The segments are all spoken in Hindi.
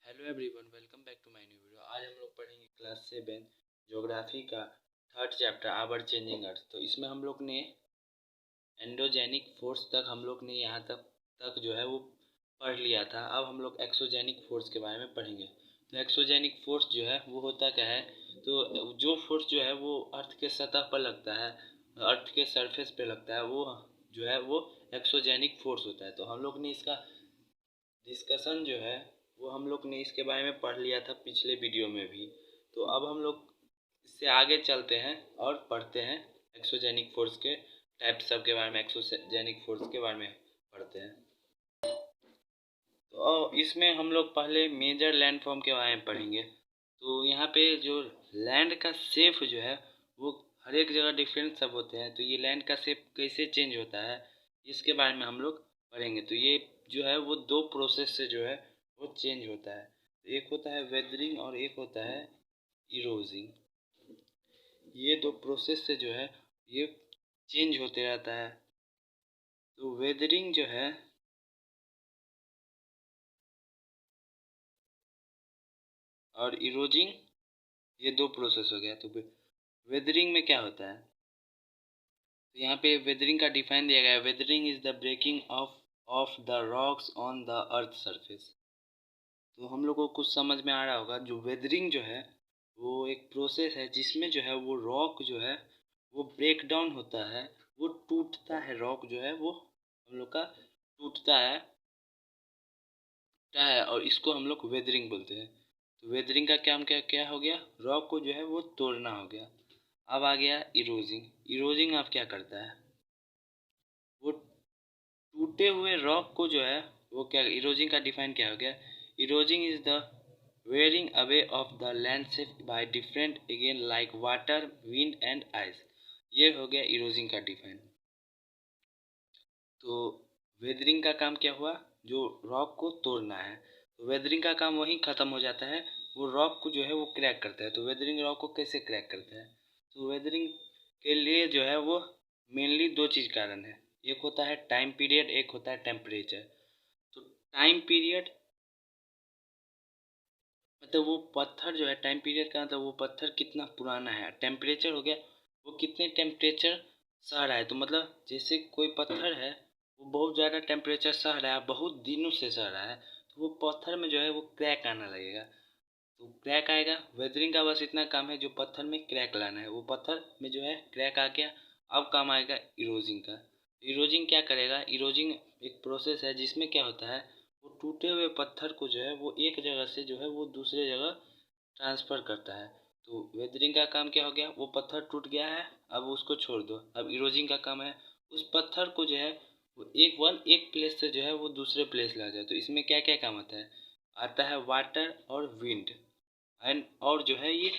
Hello everyone, welcome back to my new video. आज हम लोग पढ़ेंगे क्लास 7 ज्योग्राफी का third chapter our changing earth. तो इसमें हम लोग ने एंडोजेनिक फोर्स तक हम लोग ने यहाँ तक जो है वो पढ़ लिया था। अब हम लोग एक्सोजेनिक फोर्स के बारे में पढ़ेंगे। तो एक्सोजेनिक फोर्स जो है वो होता क्या है, तो जो फोर्स जो है वो अर्थ के सतह पर लगता है, अर्थ के सरफेस पे लगता है, वो जो है वो एक्सोजेनिक फोर्स होता है। तो हम लोग ने इसका डिस्कशन जो है वो हम लोग ने इसके बारे में पढ़ लिया था पिछले वीडियो में भी। तो अब हम लोग इससे आगे चलते हैं और पढ़ते हैं एक्सोजेनिक फोर्स के टाइप्स सब के बारे में, एक्सोजेनिक फोर्स के बारे में पढ़ते हैं। तो इसमें हम लोग पहले मेजर लैंड फॉर्म के बारे में पढ़ेंगे। तो यहाँ पे जो लैंड का शेप जो है वो हर एक जगह डिफरेंट सब होते हैं। तो ये लैंड का शेप कैसे चेंज होता है इसके बारे में हम लोग पढ़ेंगे। तो ये जो है वो दो प्रोसेस से जो है वो चेंज होता है। एक होता है वेदरिंग और एक होता है इरोजिंग। ये दो प्रोसेस से जो है ये चेंज होते रहता है। तो वेदरिंग जो है और इरोजिंग, ये दो प्रोसेस हो गया। तो वेदरिंग में क्या होता है, तो यहाँ पे वेदरिंग का डिफाइन दिया गया है। Weathering is the breaking of the rocks on the earth surface. तो हम लोग को कुछ समझ में आ रहा होगा, जो वेदरिंग जो है वो एक प्रोसेस है जिसमें जो है वो रॉक जो है वो ब्रेक डाउन होता है, वो टूटता है। रॉक जो है वो हम लोग का टूटता है और इसको हम लोग वेदरिंग बोलते हैं। तो वेदरिंग का काम क्या क्या हो गया, रॉक को जो है वो तोड़ना हो गया। अब आ गया इरोजिंग। इरोजिंग अब क्या करता है, वो टूटे हुए रॉक को जो है वो क्या, इरोजिंग का डिफाइन क्या हो गया, eroding is the wearing away of the landscape by different अगेन like water, wind and ice. ये हो गया इरोजिंग का डिफाइन। तो वेदरिंग का काम क्या हुआ, जो रॉक को तोड़ना है। तो वेदरिंग का काम वहीं ख़त्म हो जाता है, वो रॉक को जो है वो क्रैक करता है। तो वेदरिंग रॉक को कैसे क्रैक करता है, तो वेदरिंग के लिए जो है वो मेनली दो चीज़ कारण है। एक होता है टाइम पीरियड, एक होता है टेम्परेचर। तो टाइम पीरियड मतलब वो पत्थर जो है, टाइम पीरियड का मतलब वो पत्थर कितना पुराना है। टेम्परेचर हो गया वो कितने टेम्परेचर सह रहा है। तो मतलब जैसे कोई पत्थर है वो बहुत ज़्यादा टेम्परेचर सह रहा है, बहुत दिनों से सह रहा है, तो वो पत्थर में जो है वो क्रैक आना लगेगा। तो क्रैक आएगा, वेदरिंग का बस इतना काम है, जो पत्थर में क्रैक लाना है। वो पत्थर में जो है क्रैक आ गया, अब काम आएगा इरोजिंग का। इरोजिंग क्या करेगा, इरोजिंग एक प्रोसेस है जिसमें क्या होता है, वो टूटे हुए पत्थर को जो है वो एक जगह से जो है वो दूसरे जगह ट्रांसफ़र करता है। तो वेदरिंग का काम क्या हो गया, वो पत्थर टूट गया है, अब उसको छोड़ दो। अब इरोजिंग का काम है उस पत्थर को जो है वो एक प्लेस से जो है वो दूसरे प्लेस ला जाए। तो इसमें क्या क्या काम आता है, आता है वाटर और विंड एंड और जो है ये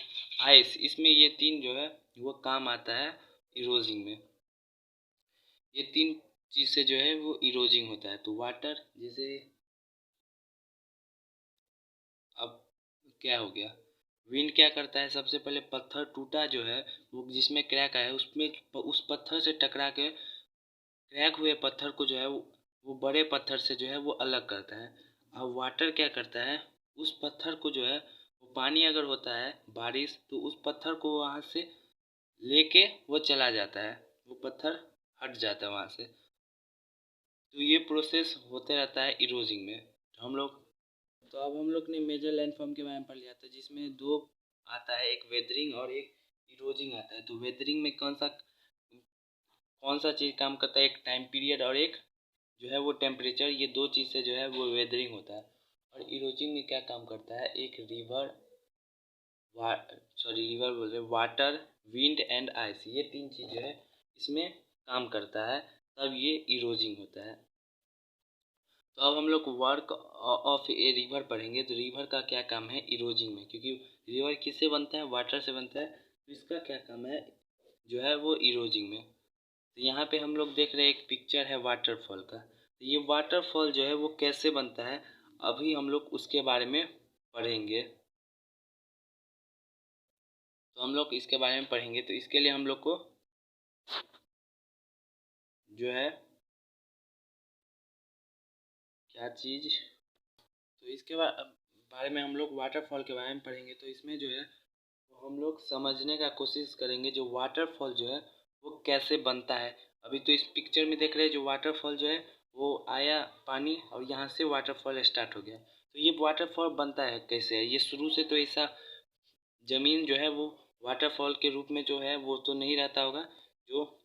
आइस। इसमें ये तीन जो है वो काम आता है इरोजिंग में। ये तीन चीज़ से जो है वो इरोजिंग होता है। तो वाटर जैसे, अब क्या हो गया, विंड क्या करता है, सबसे पहले पत्थर टूटा जो है वो जिसमें क्रैक आया उसमें उस पत्थर से टकरा के क्रैक हुए पत्थर को जो है वो बड़े पत्थर से जो है वो अलग करता है। अब वाटर क्या करता है, उस पत्थर को जो है वो पानी अगर होता है बारिश, तो उस पत्थर को वहाँ से लेके वो चला जाता है, वो पत्थर हट जाता है वहाँ से। तो ये प्रोसेस होते रहता है इरोजिंग में। तो अब हम लोग ने मेजर लैंडफॉर्म के बारे में पढ़ लिया था, जिसमें दो आता है, एक वेदरिंग और एक इरोजिंग आता है। तो वेदरिंग में कौन सा चीज़ काम करता है, एक टाइम पीरियड और एक जो है वो टेम्परेचर। ये दो चीज़ से जो है वो वेदरिंग होता है। और इरोजिंग में क्या काम करता है, एक रिवर बोल रहे, वाटर, विंड एंड आइस, ये तीन चीज़ जो है इसमें काम करता है, तब ये इरोजिंग होता है। तो अब हम लोग वर्क ऑफ ए रिवर पढ़ेंगे। तो रिवर का क्या काम है इरोजिंग में, क्योंकि रिवर किससे बनता है, वाटर से बनता है। तो इसका क्या काम है जो है वो इरोजिंग में। तो यहाँ पे हम लोग देख रहे हैं एक पिक्चर है वाटरफॉल का। तो ये वाटरफॉल जो है वो कैसे बनता है, अभी हम लोग उसके बारे में पढ़ेंगे। तो हम लोग इसके बारे में पढ़ेंगे, तो इसके लिए हम लोग को जो है क्या चीज़, तो इसके बाद बारे में हम लोग वाटरफॉल के बारे में पढ़ेंगे। तो इसमें जो है वो हम लोग समझने का कोशिश करेंगे जो वाटरफॉल जो है वो कैसे बनता है। अभी तो इस पिक्चर में देख रहे हैं जो वाटरफॉल जो है वो आया पानी और यहाँ से वाटरफॉल स्टार्ट हो गया। तो ये वाटरफॉल बनता है कैसे है, ये शुरू से तो ऐसा ज़मीन जो है वो वाटरफॉल के रूप में जो है वो तो नहीं रहता होगा, जो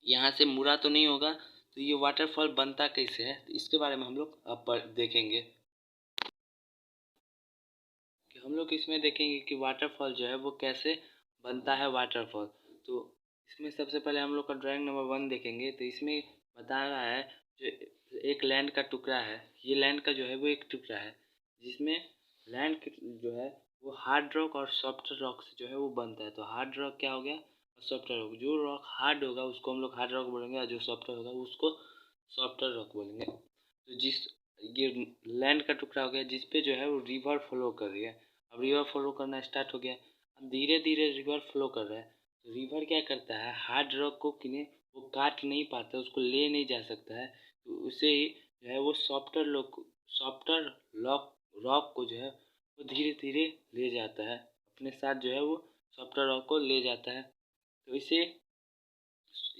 यहाँ से मुड़ा तो नहीं होगा। तो ये वाटरफॉल बनता कैसे है तो इसके बारे में हम लोग अब देखेंगे कि हम लोग इसमें देखेंगे कि वाटरफॉल जो है वो कैसे बनता है वाटरफॉल। तो इसमें सबसे पहले हम लोग का ड्राइंग नंबर 1 देखेंगे। तो इसमें बता रहा है जो एक लैंड का टुकड़ा है, ये लैंड का जो है वो एक टुकड़ा है जिसमें लैंड जो है वो हार्ड रॉक और सॉफ्ट रॉक से जो है वो बनता है। तो हार्ड रॉक क्या हो गया और सॉफ्ट रॉक, जो रॉक हार्ड होगा उसको हम लोग हार्ड रॉक बोलेंगे और जो सॉफ्ट होगा उसको सॉफ्ट रॉक बोलेंगे। तो जिस ये लैंड का टुकड़ा हो गया जिस पे जो है वो रिवर फ्लो कर रही है। अब रिवर फ्लो करना स्टार्ट हो गया, अब धीरे धीरे रिवर फ्लो कर रहा है। तो रिवर क्या करता है, हार्ड रॉक को किने वो काट नहीं पाता, उसको ले नहीं जा सकता है। तो उसे ही जो है वो सॉफ्टर लॉक रॉक को जो है वो धीरे धीरे ले जाता है अपने साथ, जो है वो सॉफ्टर रॉक को ले जाता है। तो इसे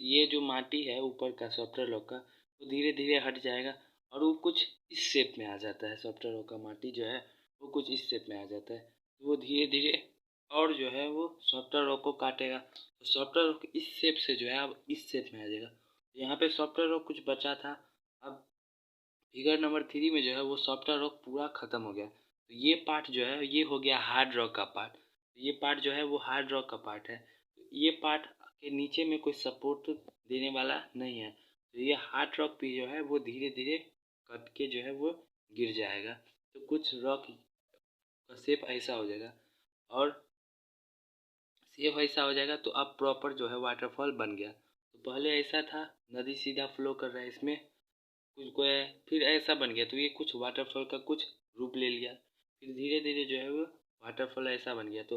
ये जो माटी है ऊपर का सॉफ्टर रॉक का वो धीरे धीरे हट जाएगा और वो कुछ इस शेप में आ जाता है। सॉफ्टर रॉक का माटी जो है वो कुछ इस शेप में आ जाता है। तो वो धीरे धीरे और जो है वो सॉफ्टर रॉक को काटेगा। तो सॉफ्टर रॉक इस शेप से जो है अब इस शेप में आ जाएगा। यहाँ पे सॉफ्टर रॉक कुछ बचा था, अब फिगर नंबर 3 में जो है वो सॉफ्टर रॉक पूरा ख़त्म हो गया। तो ये पार्ट जो है ये हो गया हार्ड रॉक का पार्ट। तो ये पार्ट जो है वो हार्ड रॉक का पार्ट है। तो ये पार्ट के नीचे में कोई सपोर्ट देने वाला नहीं है। तो ये हार्ड रॉक भी जो है वो धीरे धीरे कट के जो है वो गिर जाएगा। तो कुछ रॉक का शेप ऐसा हो जाएगा और शेप ऐसा हो जाएगा। तो अब प्रॉपर जो है वाटरफॉल बन गया। तो पहले ऐसा था, नदी सीधा फ्लो कर रहा है इसमें कुछ को है, फिर ऐसा बन गया। तो ये कुछ वाटरफॉल का कुछ रूप ले लिया, फिर धीरे धीरे जो है वो वाटरफॉल ऐसा बन गया। तो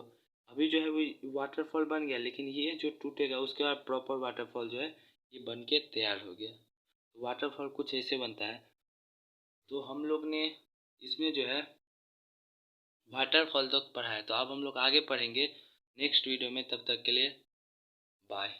अभी जो है वो वाटरफॉल बन गया, लेकिन ये जो टूटेगा उसके बाद प्रॉपर वाटरफॉल जो है ये बन के तैयार हो गया। तो वाटरफॉल कुछ ऐसे बनता है। तो हम लोग ने इसमें जो है वाटरफॉल तक पढ़ा है। तो अब हम लोग आगे पढ़ेंगे नेक्स्ट वीडियो में। तब तक के लिए बाय।